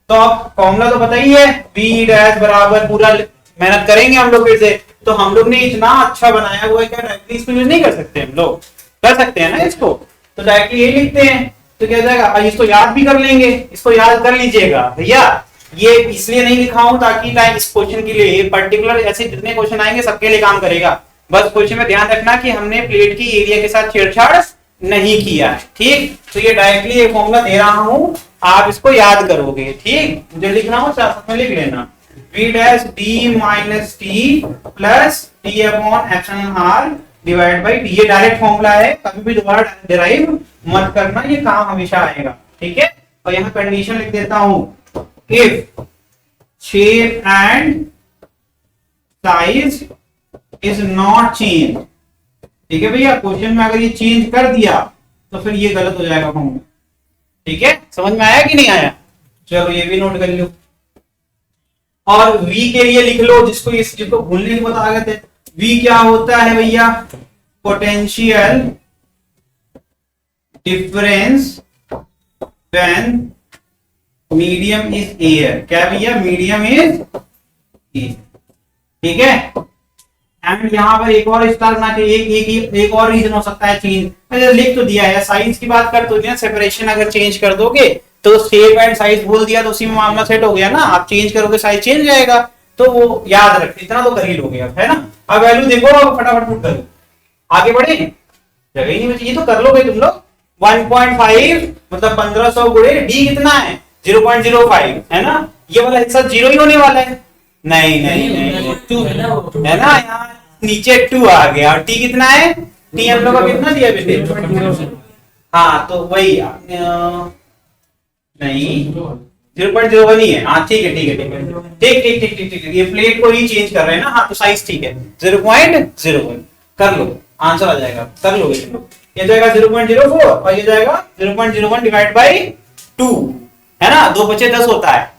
तो अब फॉर्मूला तो पता ही है, बी डैश बराबर, पूरा मेहनत करेंगे हम लोग फिर से। तो हम लोग ने इतना अच्छा बनाया हुआ है, क्या डायरेक्टली इसको यूज नहीं कर सकते? हम लोग कर सकते हैं ना इसको, तो डायरेक्टली ये लिखते हैं तो क्या जाएगा? इसको याद भी कर लेंगे, इसको याद कर लीजिएगा भैया। ये इसलिए नहीं लिखा हूं ताकि इस क्वेश्चन के लिए पर्टिकुलर, ऐसे जितने क्वेश्चन आएंगे सबके लिए काम करेगा। बस क्वेश्चन में ध्यान रखना कि हमने प्लेट की एरिया के साथ छेड़छाड़ नहीं किया है। ठीक, तो ये डायरेक्टली एक फॉर्मूला दे रहा हूं, आप इसको याद करोगे। ठीक, मुझे लिखना हो साथ में लिख लेना, v dash d minus T plus T upon epsilon r divide by D. ये डायरेक्ट फॉर्मूला है, कभी भी दोबारा डिराइव मत करना, ये काम हमेशा आएगा। ठीक है, और यहाँ कंडीशन लिख देता हूं, if shape and size is not change. ठीक है भैया, क्वेश्चन में अगर ये चेंज कर दिया तो फिर ये गलत हो जाएगा फॉर्मूला। ठीक है, समझ में आया कि नहीं आया? चलो ये भी नोट कर लो, और v के लिए लिख लो, जिसको भूलने की बता गए थे। v क्या होता है भैया? Potential difference when medium is air. क्या भैया? Medium is air. ठीक है, एंड यहां पर एक और स्टार बना के एक और रीजन हो सकता है चेंज, मैंने लिख तो दिया है। साइज की बात कर तो दिया, सेपरेशन अगर चेंज कर दोगे तो शेप एंड साइज बोल दिया तो उसी में मामला सेट हो गया ना। आप चेंज करोगे साइज चेंज हो जाएगा, तो वो याद रख, इतना तो कर ही लोगे अब, है ना? अब वैल्यू देखो, फटाफट पुट करो, आगे बढ़े, जगह ही नहीं बची। ये तो कर लोगे तुम लोग। 1.5 मतलब 1500 गुणे डी कितना है? 0.05 है ना? ये वाला हिस्सा 0 ही होने वाला है। नहीं नहीं नहीं, 2 है ना? यहाँ नीचे 2 आ गया, और टी कितना है? टी हम लोग का कितना दिया बेटे? हाँ, तो वही नहीं 0.01 ही है। हाँ ठीक है ठीक है ठीक है, ठीक ठीक ठीक ठीक ठीक, ये प्लेट को ही चेंज कर रहे हैं ना। हाँ, तो साइज ठीक है, 0.01 कर लो, आंसर आ जाएगा, कर लोगे तुम लोग। ये जाएगा 0.04 और ये जाएगा 0.01 डिवाइड बाई 2, है ना? 2 बचे 10 होता है,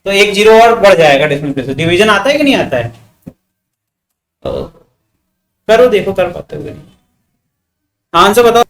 तो एक 0 और बढ़ जाएगा डेसिमल प्लेस। डिवीजन आता है कि नहीं आता है? करो, देखो कर पाते हो। आंसर बताओ।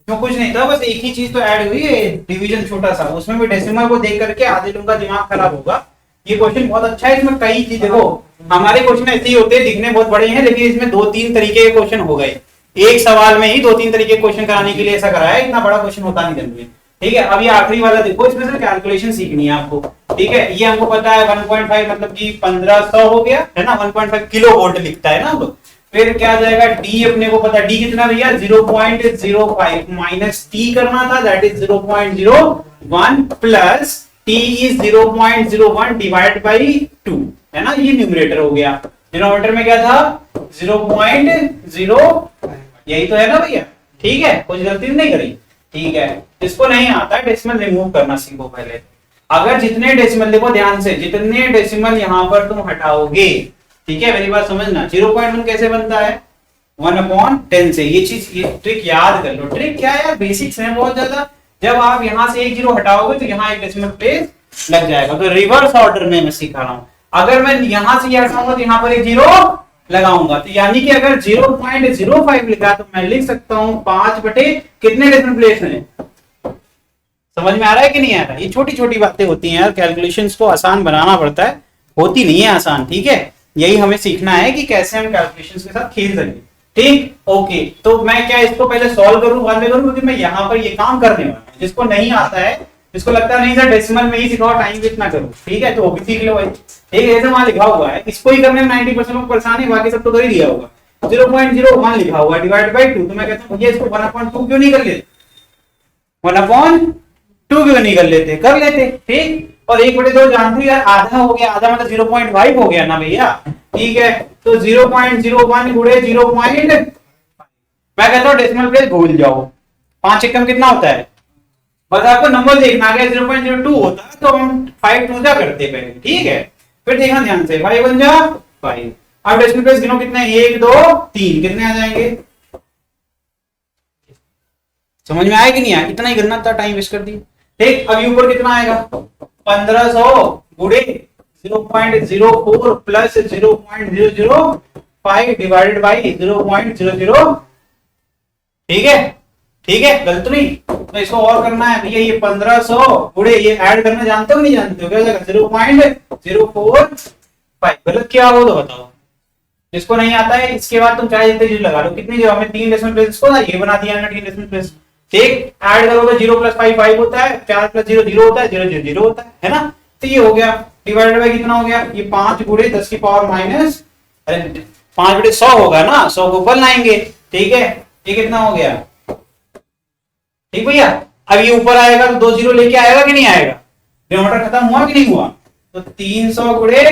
जो कुछ नहीं था, बस एक ही चीज तो ऐड हुई है, डिवीजन छोटा सा, उसमें भी डेसिमल को देख करके आधे लोगों का दिमाग खराब होगा। ये क्वेश्चन बहुत अच्छा है, इसमें कई चीजें, देखो हमारे क्वेश्चन ऐसे ही होते हैं, दिखने बहुत बड़े हैं, लेकिन इसमें 2-3 तरीके के क्वेश्चन हो गए, एक सवाल में ही 2-3 तरीके के क्वेश्चन कराने के लिए ऐसा कराया है, इतना बड़ा क्वेश्चन होता नहीं जनरली। ठीक है, अब ये आखिरी वाला देखो, इसमें से कैलकुलेशन सीखनी है आपको। ठीक है, ये हमको पता है 1.5 मतलब कि 1500 हो गया है ना, 1.5 किलो वोल्ट लिखता है ना हम लोग। फिर क्या आ जाएगा, डी अपने को पता, डी कितना भैया 0.05 माइनस टी करना था, that is 0.01 plus T is 0.01 divide by 2, है ना, ये न्यूमरेटर हो गया। डिनोमिनेटर में क्या था 0.0, यही तो है ना भैया। ठीक है, कुछ गलती नहीं करी। ठीक है, जिसको नहीं आता डेसिमल रिमूव करना सीखो पहले। अगर जितने डेसिमल, देखो ध्यान से, जितने डेसिमल यहां पर तुम हटाओगे, ठीक है, मेरी बात समझना, 0.1 कैसे बनता है 1/10 से। ये चीज, ये ट्रिक याद कर लो। ट्रिक क्या है यार, बेसिक्स है बहुत ज्यादा। जब आप यहां से एक जीरो हटाओगे तो यहाँ एक डेसिमल प्लेस लग जाएगा। तो रिवर्स ऑर्डर में मैं सिखा रहा हूं, अगर मैं यहां से ये हटाऊंगा तो यहाँ पर एक जीरो लगाऊंगा, तो यानी कि अगर 0.05 लिखा तो मैं लिख सकता हूं 5 बटे कितने डेसिमल प्लेस में। समझ में आ रहा है कि नहीं आ रहा है? ये छोटी छोटी बातें होती हैं यार, कैलकुलेशंस को आसान बनाना पड़ता है, होती नहीं है आसान। ठीक है, यही हमें सीखना है कि कैसे हम कैलकुलेशंस के साथ खेल सकें। ठीक, ओके, तो मैं क्या इसको पहले सॉल्व करूं बाद में करूं, क्योंकि मैं यहाँ पर ये काम करने वाला हूं। जिसको नहीं आता है, जिसको लगता नहीं सर डेसिमल में ही सिखाओ, टाइम वेस्ट ना करो, ठीक है, तो वो भी सीख लो भाई। ठीक है, जैसे वहां लिखा हुआ है, इसको ही करने में 90% लोग परेशान है, बाकी सब तो कर ही दिया होगा। 0.01 लिखा हुआ डिवाइड बाई 2, तो मैं कहता हूँ भैया इसको 1/2 क्यों नहीं कर लेते, 1/2 क्यों नहीं कर लेते, कर लेते। ठीक, और 1/2 जानते हो यार, आधा हो गया, आधा मतलब 0.5 हो गया ना भैया। ठीक है, तो 0.01 गुणे 0. मैं कहता हूँ डेसिमल प्लेस भूल जाओ, 5 एकम कितना होता है, बस आपको नंबर देखना है, 0.02 होता है तो हम 5 2 जा करते पहले। ठीक है, फिर देखना ध्यान से, 5 1 जा 5। अब डेसिमल प्लेस गिनो कितने, 1 2 3, कितने आ जाएंगे, समझ में आया कि नहीं आया? इतना ही करना था, टाइम वेस्ट कर दी। ठीक, अब ऊपर कितना आएगा 1500 गुणे 0.04 प्लस 0.005 डिवाइडेड बाई 0.00। ठीक है, ठीक है, गलत नहीं। तो इसको और करना है भैया, ये 1500 गुणे ये ऐड करना जानते हो नहीं जानते हो, क्या जाएगा 0.045। गलत क्या हो तो बताओ, जिसको नहीं आता है इसके बाद तुम चाहे जितने जीरो लगा लो, कितनी जीरो, हमें 3 डेसिमल प्लेस को ना ये बना दिया हमने 3 डेसिमल प्लेस। ठीक, ऐड करोगे 0 + 5 5 होता है, 4 + 0 0 होता है, 0 0 0 होता है ना। तो ये हो गया, डिवाइडेड बाय कितना हो गया, ये 5 गुणे 10 की पावर माइनस, अरे 5 बटे 100 होगा ना, 100 को ऊपर लाएंगे। ठीक है, ये कितना हो गया, ठीक भैया। अब ये ऊपर आएगा तो 2 जीरो लेके आएगा कि नहीं आएगा, डिनोमिनेटर खत्म हुआ कि नहीं हुआ, तो 300 गुणे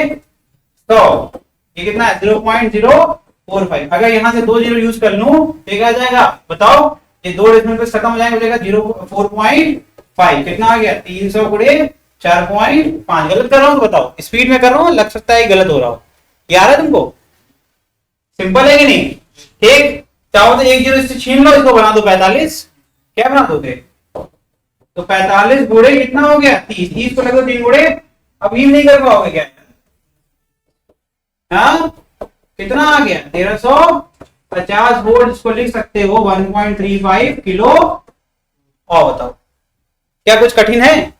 100, ये कितना है 0.045। अगर यहां से 2 जीरो यूज कर लूं तो क्या आ जाएगा बताओ, ये 2 डेसिमल प्लेस खत्म हो जाएगा, हो जाएगा 4.5। कितना आ गया 300 गुणे 4.5। गलत कर रहा हूं तो बताओ, स्पीड में कर रहा हूं, लग सकता है गलत हो रहा हो, ये आ रहा है तुमको, सिंपल है कि नहीं। ठीक, चाहो तो एक जीरो इससे छीन लो, इसको बना दो 45, क्या बना दोगे, तो 45 गुणे कितना हो गया 30, 30 को लगो 3 गुणे, अब ये नहीं कर पाओगे क्या, हाँ कितना आ गया 1350 वोल्ट, इसको लिख सकते हो 1.35 किलो। और बताओ क्या कुछ कठिन है,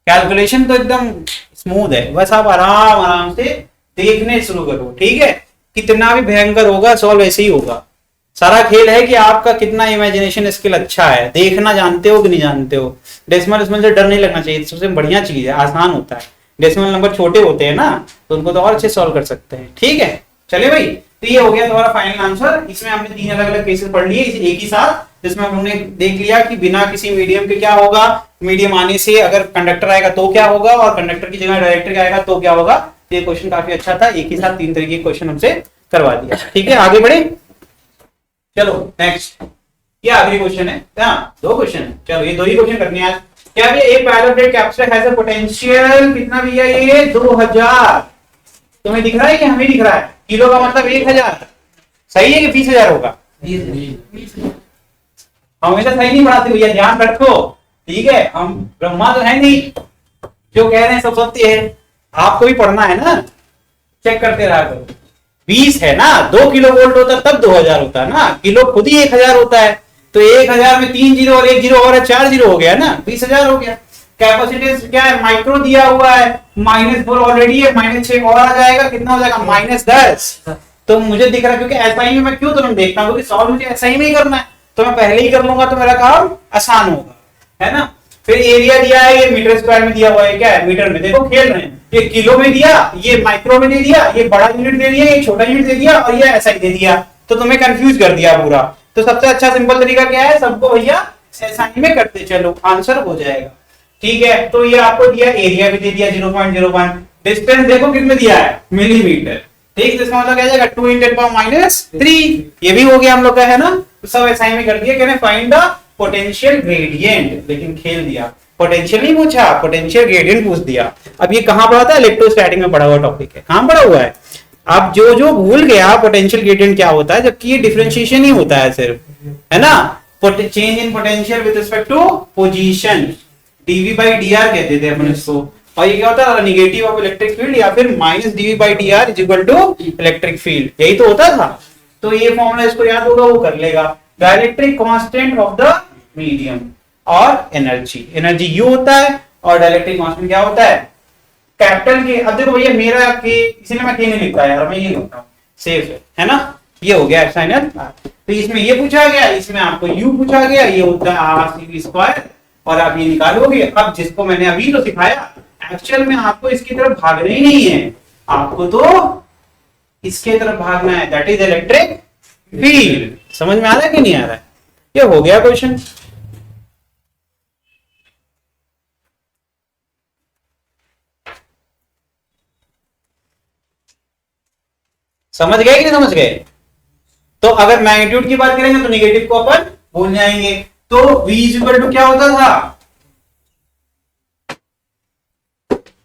कैलकुलेशन तो एकदम स्मूथ है, बस आप आराम आराम से देखने शुरू करो। ठीक है, कितना भी भयंकर होगा सॉल्व ऐसे ही होगा। सारा खेल है कि आपका कितना इमेजिनेशन स्किल अच्छा है, देखना जानते हो कि नहीं जानते हो। डेसिमल से डर नहीं लगना चाहिए, सबसे बढ़िया चीज है, आसान होता है। डेसिमल नंबर छोटे होते हैं ना, तो उनको तो और अच्छे सॉल्व कर सकते हैं। ठीक है, चलिए भाई, तो ये हो गया तुम्हारा फाइनल आंसर। इसमें हमने 3 अलग अलग केसेस पढ़ लिए एक ही साथ, जिसमें हमने देख लिया कि बिना किसी मीडियम के क्या होगा, मीडियम आने से अगर कंडक्टर आएगा तो क्या होगा, और कंडक्टर की जगह डायरेक्टर आएगा तो क्या होगा। ये क्वेश्चन काफी अच्छा था, एक ही साथ 3 तरीके के क्वेश्चन हमसे करवा दिया। ठीक है, आगे बढ़े, चलो नेक्स्ट, ये आखिरी क्वेश्चन है, 2 क्वेश्चन है, चलो ये 2 ही क्वेश्चन करने हैं आज। क्या भी एक parallel plate capacitor has a potential कितना भैया, ये 2000, तुम्हें दिख रहा है कि हमें दिख रहा है, किलो का मतलब 1000, सही है कि 20,000 होगा, हमेशा सही नहीं पढ़ाते भैया, ध्यान रखो। ठीक है, हम ब्रह्मा तो है नहीं, जो कह रहे हैं सब सत्य है, आपको भी पढ़ना है ना, चेक करते रहा करो। 20 है ना, 2 किलो वोल्ट होता तब 2000 होता है ना, किलो खुद ही 1000 होता है, तो 1000 में 3 जीरो और 1 जीरो और 4 जीरो हो गया ना, 20,000 हो गया। कैपेसिटेंस क्या है, माइक्रो दिया हुआ है, -4 ऑलरेडी है, -6 और आ जाएगा, कितना हो जाएगा -10। तो मुझे दिख रहा है, क्योंकि एसआई में मैं क्यों तुरंत देखता हूँ, क्योंकि सॉल्व मुझे एसआई में ही करना है, तो मैं पहले ही कर लूंगा तो मेरा काम आसान होगा, है ना। फिर एरिया दिया है, ये मीटर स्क्वायर में दिया हुआ है, क्या है मीटर में, देखो खेल रहे हैं, ये किलो में दिया, ये माइक्रो में दे दिया, ये बड़ा यूनिट दे दिया, ये छोटा यूनिट दे दिया, और ये एसआई दे दिया, तो तुम्हें कंफ्यूज कर दिया पूरा। तो सबसे अच्छा सिंपल तरीका क्या है, सबको भैया एसआई में करते चलो, आंसर हो जाएगा। ठीक है, तो ये आपको दिया, एरिया भी दे दिया 0.01, डिस्टेंस देखो कितने दिया है, मिलीमीटर। ठीक, तो इसका मतलब क्या जाएगा 2 × 10⁻³ ये भी हो गया हम लोग का, है ना। तो सब एसआई में कर दिया, कहने फाइंड द पोटेंशियल ग्रेडियंट, लेकिन खेल दिया, पोटेंशियल नहीं पूछा, पोटेंशियल ग्रेडियंट पूछ दिया। अब ये कहां पढ़ा था, इलेक्ट्रोस्टैटिक में पढ़ा हुआ टॉपिक है, कहां पढ़ा हुआ है। अब जो जो भूल गया पोटेंशियल ग्रेडियंट क्या होता है, जबकि ये डिफरेंशिएशन ही होता है सिर्फ, है ना। Change in potential with respect to position, dV/dr कहते थे अपन इसको। और ये क्या होता है, नेगेटिव ऑफ इलेक्ट्रिक फील्ड, या फिर -dV/dr = इलेक्ट्रिक फील्ड, यही तो होता था। तो ये फॉर्मूला इसको याद होगा, वो कर लेगा। Dielectric constant of the medium और एनर्जी यू होता है, और डाइलेक्ट्रिक कांस्टेंट क्या होता है, कैपिटल के। अब देखो भैया मेरा के, इसलिए मैं के नहीं लिखता यार, मैं ये लिखता हूँ, सेफ है ना। ये हो गया साइन, तो इसमें ये पूछा गया, इसमें आपको u पूछा गया, ये होता है r², और आप ये निकालोगे। अब जिसको मैंने अभी तो सिखाया, एक्चुअल में आपको इसकी तरफ भागना ही नहीं है, आपको तो इसके तरफ भागना है, दैट इज इलेक्ट्रिक फील्ड। समझ में आ रहा है कि नहीं आ रहा है, ये हो गया क्वेश्चन। समझ गए कि नहीं समझ गए। तो अगर मैग्नीट्यूड की बात करेंगे तो नेगेटिव को अपन भूल जाएंगे। तो V = क्या होता था,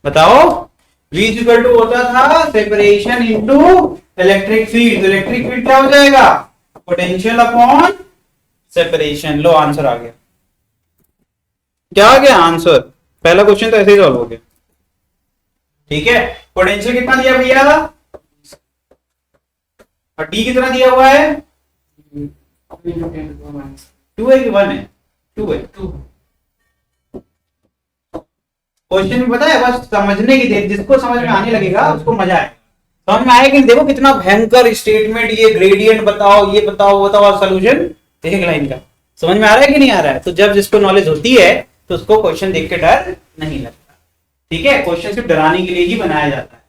बताओ। V = होता था सेपरेशन इनटू इलेक्ट्रिक फील्ड। तो इलेक्ट्रिक फील्ड क्या हो जाएगा, पोटेंशियल अपॉन सेपरेशन। लो आंसर आ गया, क्या आ गया आंसर। पहला क्वेश्चन तो ऐसे ही सॉल्व हो गया। ठीक है, पोटेंशियल कितना दिया भैया, और टी कितना दिया हुआ है, 2 है कि 1 है, 2 है। क्वेश्चन में पता है, बस समझने की देर, जिसको समझ में आने लगेगा उसको मजा आएगा। समझ में आएगा कि देखो कितना भयंकर स्टेटमेंट, ये ग्रेडियंट बताओ, ये बताओ, वो बताओ, सोल्यूशन एक लाइन का। समझ में आ रहा है कि नहीं आ रहा है। तो जब जिसको नॉलेज होती है तो उसको क्वेश्चन देख के डर नहीं लगता। ठीक है, क्वेश्चन सिर्फ डराने के लिए ही बनाया जाता है।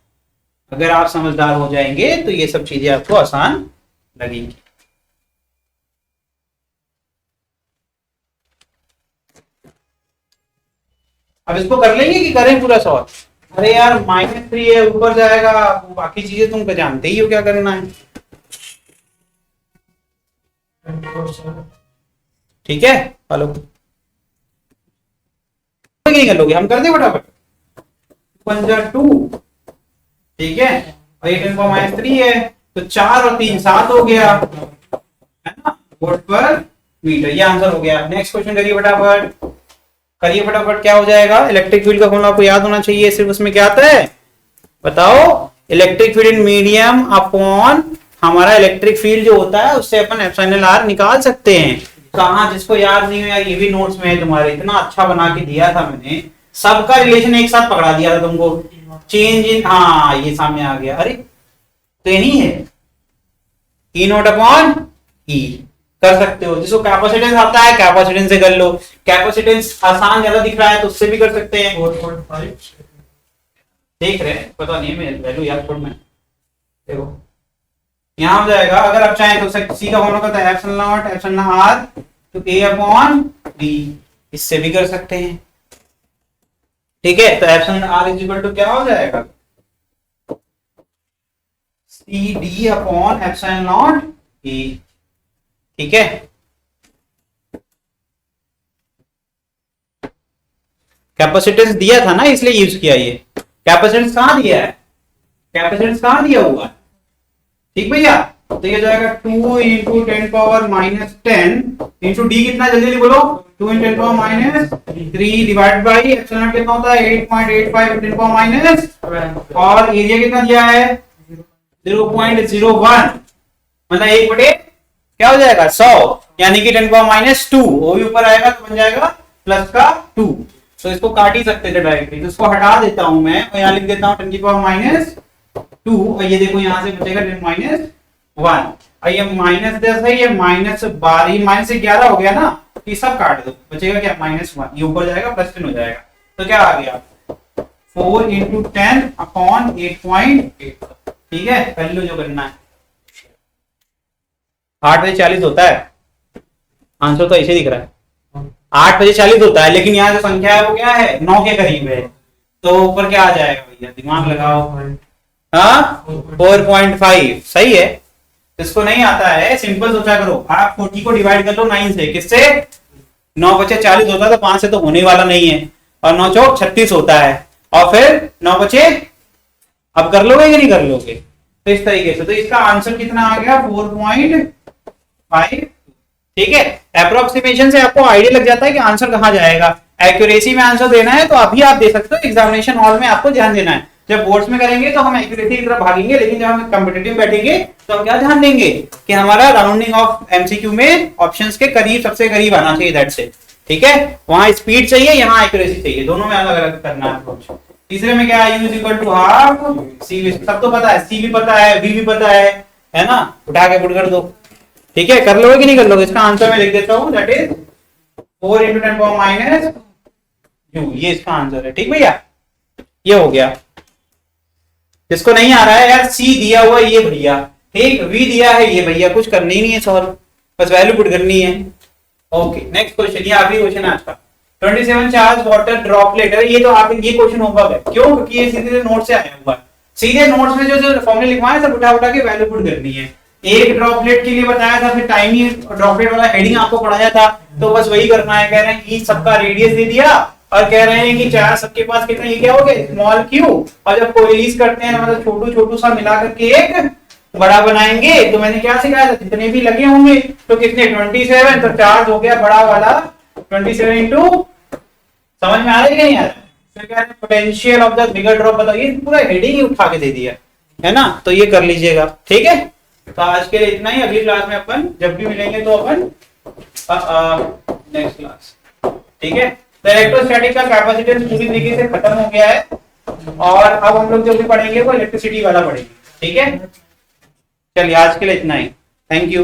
अगर आप समझदार हो जाएंगे तो ये सब चीजें आपको आसान लगेंगी। अब इसको कर लेंगे कि करें पूरा सॉल्व। अरे यार -3 है, ऊपर जाएगा, बाकी चीजें तुम जानते ही हो क्या करना है। ठीक है, हेलो नहीं कर लोगे, हम कर दे फटाफट। 2 ठीक है, और ये 10⁻³ है, तो 4 और 3 7 हो गया, है ना, वोल्ट पर मीटर। ये आंसर हो गया। नेक्स्ट क्वेश्चन करिए फटाफट, करिए फटाफट। क्या हो जाएगा, इलेक्ट्रिक फील्ड का फॉर्मूला आपको याद होना चाहिए। सिर्फ उसमें क्या आता है बताओ, electric field in medium upon हमारा इलेक्ट्रिक फील्ड जो होता है उससे अपन εr निकाल सकते हैं। कहाँ, जिसको याद नहीं हो यार, ये भी नोट्स में है तुम्हारे, इतना अच्छा बना के दिया था मैंने, सबका रिलेशन एक साथ पकड़ा दिया था तुमको। चेंज इन, हाँ ये सामने आ गया। अरे तो ये नहीं है, E0/E कर सकते हो। जिसको कैपेसिटेंस आता है कैपेसिटेंस से कर लो, कैपेसिटेंस आसान ज्यादा दिख रहा है तो उससे भी कर सकते हैं। 4.5 देख रहे हैं, पता नहीं है वैल्यू याद छोड़ में, देखो यहां हो जाएगा। अगर आप चाहें तो सी का फॉर्मूला होता है ε0 तो A/D, इससे भी कर सकते हैं। ठीक है, तो εr क्या हो जाएगा, CD/ε0E। ठीक है, कैपेसिटेंस दिया था ना इसलिए यूज किया। ये कैपेसिटेंस कहां दिया है, कैपेसिटेंस कहां दिया हुआ है। ठीक भैया, तो ये जाएगा 2 × 10⁻10 इंटू डी, कितना जल्दी जल्दी बोलो, 2 × 10⁻3 डिवाइड बाई एप्सिलॉन कितना होता है 8.85 10⁻, और एरिया कितना दिया है 0.01, मतलब 1/10 क्या हो जाएगा 100, यानी कि 10⁻², वो भी ऊपर आएगा तो बन जाएगा प्लस का 2। तो इसको काट ही सकते थे डायरेक्टली, तो इसको हटा देता हूं मैं और यहाँ लिख देता हूँ 10⁻², और ये देखो यहाँ से बचेगा 10⁻1, और ये -10 है, ये -12, ये -11 हो गया ना, ये सब काट दो, बचेगा क्या -1, ये ऊपर जाएगा +10 हो जाएगा। तो क्या आ गया 4 × 10/8.8। ठीक है, कर लो जो करना है। 8 बजे 40 होता है, आंसर तो ऐसे दिख रहा है 8 बजे 40 होता है, लेकिन यहाँ जो संख्या है वो क्या है 9 के करीब है, तो ऊपर क्या आ जाएगा भैया, दिमाग लगाओ। हाँ 4.5 सही है। इसको नहीं आता है, सिंपल सोचा करो, आप 40 को डिवाइड कर लो 9 से, किससे 9 बचे 40 होता है तो 5 से तो होने वाला नहीं है, और 9 चौक 36 होता है, और फिर 9 बचे, अब कर लोगे कि नहीं कर लोगे, तो इस तरीके से। तो इसका आंसर कितना आ गया 4.5। ठीक है, अप्रोक्सीमेशन से आपको आइडिया लग जाता है कि आंसर कहां जाएगा। एक्यूरेसी में आंसर देना है तो अभी आप दे सकते हो, एग्जामिनेशन हॉल में आपको ध्यान देना है। जब बोर्ड्स में करेंगे तो हम एक्यूरेसी की तरफ भागेंगे, लेकिन जब हम कॉम्पिटिटिव बैठेंगे तो हम क्या ध्यान देंगे कि हमारा राउंडिंग ऑफ एमसीक्यू में ऑप्शंस के करीब, सबसे करीब आना चाहिए, दैट से। ठीक है, वहां स्पीड चाहिए, यहाँ एक्यूरेसी चाहिए, दोनों में अलग अलग करना है अप्रोच। तीसरे में क्या है, U = ½ C, सब तो पता है, C भी पता है, V भी पता है ना, उठा के पुट कर दो। ठीक है, कर लोगे कि नहीं कर लोगे, इसका आंसर मैं लिख देता हूं, दैट इज 4 × 10⁻², ये इसका आंसर है। ठीक भैया, ये हो गया। जिसको नहीं आ रहा है यार, C दिया हुआ ये भैया, ठीक, V दिया है ये भैया, कुछ करनी ही नहीं है सॉल्व, बस वैल्यू पुट करनी है। ओके, नेक्स्ट क्वेश्चन, ये आखिरी क्वेश्चन है आज का। 27 चार्ज वाटर ड्रॉपलेट है, ये तो आप, ये क्वेश्चन होगा क्यों, क्योंकि ये सीधे नोट से आया हुआ है, सीधे नोट्स में जो फॉर्मूले लिखवाए सब उठा उठा के वैल्यू पुट करनी है। एक ड्रॉपलेट के लिए बताया था, फिर टाइनी ड्रॉपलेट वाला हेडिंग आपको पढ़ाया था, तो बस वही करना है। कह रहे हैं कि सबका रेडियस दे दिया, और कह रहे हैं कि चार्ज सबके पास कितना, ये क्या हो गया स्मॉल क्यू, और जब कोइलिस करते हैं मतलब छोटू छोटू सा मिला करके एक बड़ा बनाएंगे। तो मैंने क्या सिखाया था, जितने भी लगे होंगे तो कितने 27, तो चार्ज हो गया बड़ा वाला 27 इंटू, समझ में आ रहा है कि नहीं आ रहा है। फिर क्या है potential of the bigger drop, बताओ, ये पूरा हेडिंग ही उठा के दे दिया है ना, तो ये कर लीजिएगा। ठीक है, तो आज के लिए इतना ही, अगली क्लास में अपन जब भी मिलेंगे तो अपन नेक्स्ट क्लास। ठीक है, तो इलेक्ट्रोस्टैटिक का कैपेसिटेंस पूरी तरीके से खत्म हो गया है, और अब हम लोग जो भी पढ़ेंगे वो इलेक्ट्रिसिटी वाला पढ़ेंगे। ठीक है, चलिए आज के लिए इतना ही, थैंक यू।